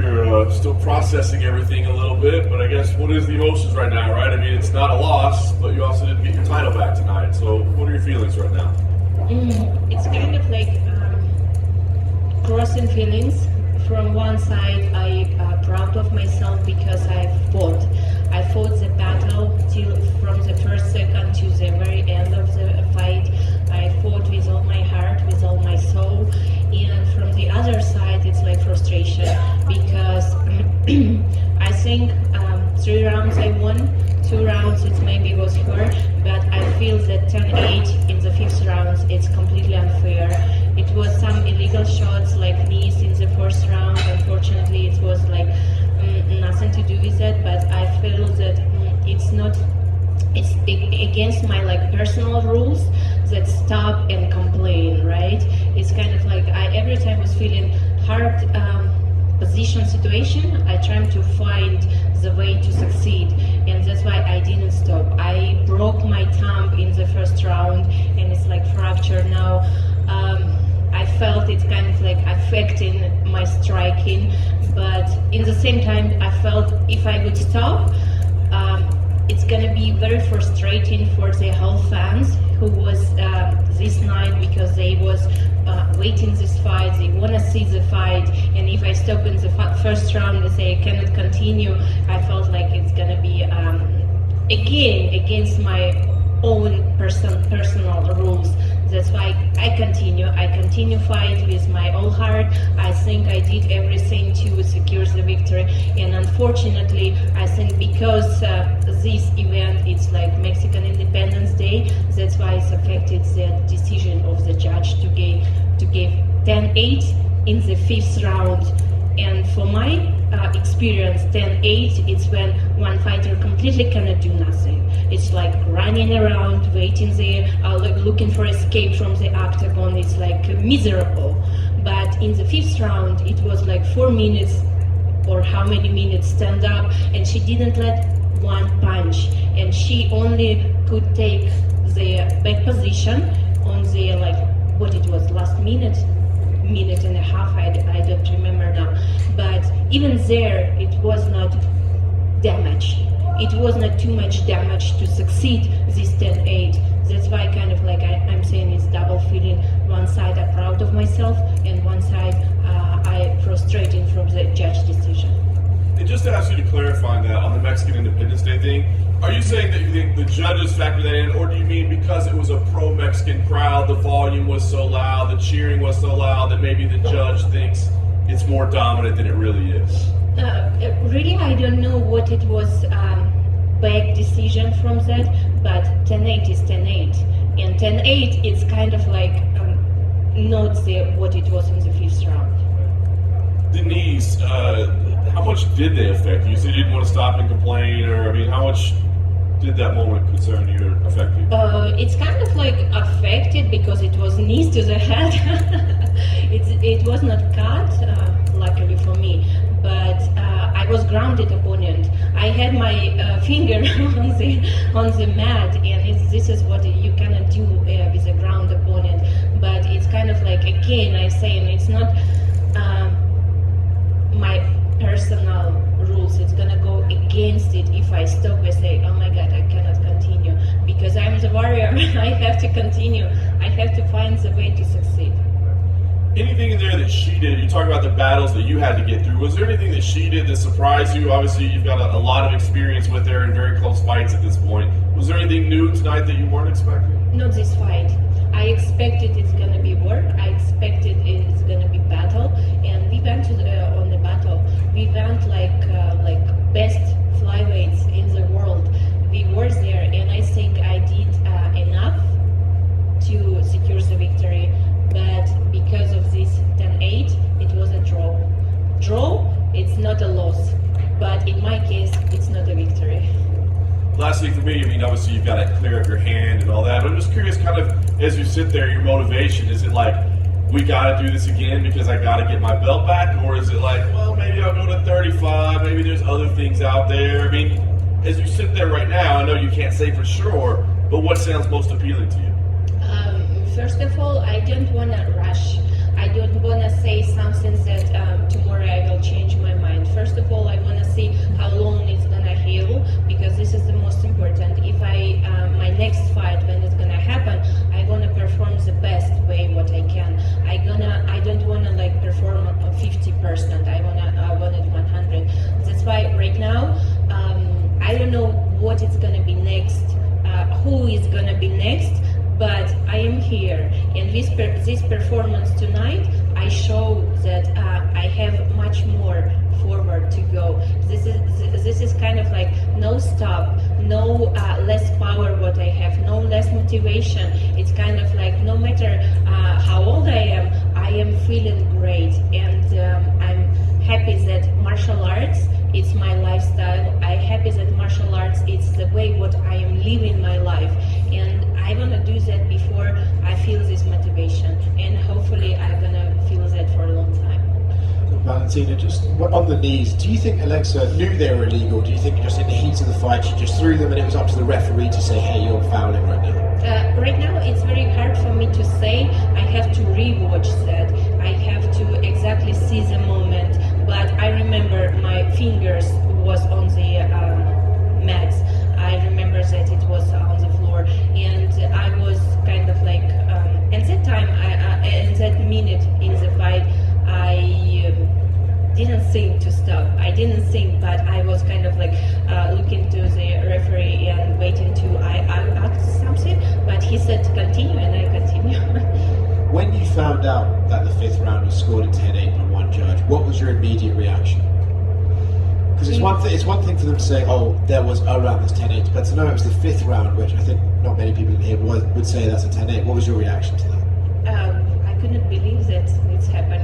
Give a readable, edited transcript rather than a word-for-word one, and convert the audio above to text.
you're still processing everything a little bit, but I guess what is the emotions right now, right? I mean, it's not a loss, but you also didn't get your title back tonight. So what are your feelings right now? It's kind of like crossing feelings. From one side, I'm proud of myself because I fought the battle from the first second to the very end of the fight. I fought with all my heart, with all my soul. And from the other side, it's like frustration because I think 3 rounds I won, 2 rounds it maybe was fair, but I feel that 10-8 in the 5th round, it's completely unfair. It was some illegal shots like knees in the 1st round. Unfortunately, it was like nothing to do with it, but I feel that it's against my like personal rules that stop and complain, right? It's kind of like every time was feeling hard position situation, I try to find the way to succeed, and that's why I didn't stop. I broke my thumb in the 1st round, and it's like fractured now. I felt it's kind of like affecting my striking, but in the same time, I felt if I would stop, it's gonna be very frustrating for the whole fans who was this night because they was waiting this fight, they wanna see the fight, and if I stop in the 1st round and say I cannot continue, I felt like it's gonna be again against my own personal rules. That's why I continue fight with my whole heart. I think I did everything to secure the victory, and unfortunately, I think because this event it's like Mexican Independence Day, that's why it's affected the decision of the judge to give 10-8 in the 5th round. And for my experience, 10-8, it's when one fighter completely cannot do nothing. It's like running around, waiting there, like looking for escape from the octagon. It's like miserable. But in the 5th round, it was like 4 minutes or how many minutes stand up, and she didn't let one punch. And she only could take the back position on the like what it was last minute and a half, I don't remember now, but even there it was not damage. It was not too much damage to succeed this 10-8. That's why kind of like I'm saying it's double feeling. One side I'm proud of myself, and one side I frustrated from the judge decision. And just to ask you to clarify that on the Mexican Independence Day thing, are you saying that you think the judges factored that in, or do you mean because it was a pro-Mexican crowd, the volume was so loud, the cheering was so loud, that maybe the judge thinks it's more dominant than it really is? Really, I don't know what it was back decision from that, but 10-8 is 10-8. And 10-8, it's kind of like not what it was in the 5th round. The knees, how much did they affect you? You said you didn't want to stop and complain, or I mean, how much did that moment concern you or affect you? It's kind of like affected because it was knees to the head. It was not cut, luckily for me, but I was grounded opponent. I had my finger on the mat, and this is what you cannot do with a ground opponent. But it's kind of like, again, I'm saying it's not my personal rules. It's gonna go against it if I stop and say, oh my god, I cannot continue, because I'm the warrior. I have to continue. I have to find the way to succeed. Anything in there that she did, you talk about the battles that you had to get through, was there anything that she did that surprised you? Obviously you've got a lot of experience with her in very close fights at this point. Was there anything new tonight that you weren't expecting? Not this fight. I expected it's gonna be work. I expected it's gonna be battle, and we went on the battle. We went like best flyweights in the world. We were there, and I think I did enough to secure the victory. But because of this 10-8, it was a draw. Draw, it's not a loss, but in my case, it's not a victory. Last thing for me, I mean, obviously you've got to clear up your hand and all that, but I'm just curious, kind of, as you sit there, your motivation, is it like, we got to do this again because I got to get my belt back, or is it like, well, maybe I'll go to 35, maybe there's other things out there? I mean, as you sit there right now, I know you can't say for sure, but what sounds most appealing to you? First of all, I don't want to rush. I don't want to say something that tomorrow I will change my mind. this performance tonight, I show that I have much more forward to go. This is kind of like no stop, no less power what I have, no less motivation. It's kind of like no matter how old I am feeling great, and I'm happy that martial arts, it's my lifestyle. I'm happy that martial arts, it's the way what I am living my life, and I wanna do that before I feel this motivation, and hopefully I'm gonna feel that for a long time. Valentina, just on the knees, do you think Alexa knew they were illegal? Do you think just in the heat of the fight she just threw them and it was up to the referee to say, hey, you're fouling right now? Right now it's very hard for me to say. I have to rewatch that. I have to exactly see the moment. But I remember my fingers was on the mats. I remember that it was on the floor, and I was kind of like. At that time, in that minute in the fight, I didn't think to stop. I didn't think, but I was kind of like looking to the referee and waiting to I asked something, but he said continue, and I continue. When you found out that the 5th round was scored at 10-8 by one judge, what was your immediate reaction? Because it's one thing for them to say, oh, there was a round that's 10-8, but to know it was the 5th round, which I think not many people in here would say that's a 10-8. What was your reaction to that? I couldn't believe that it's happening.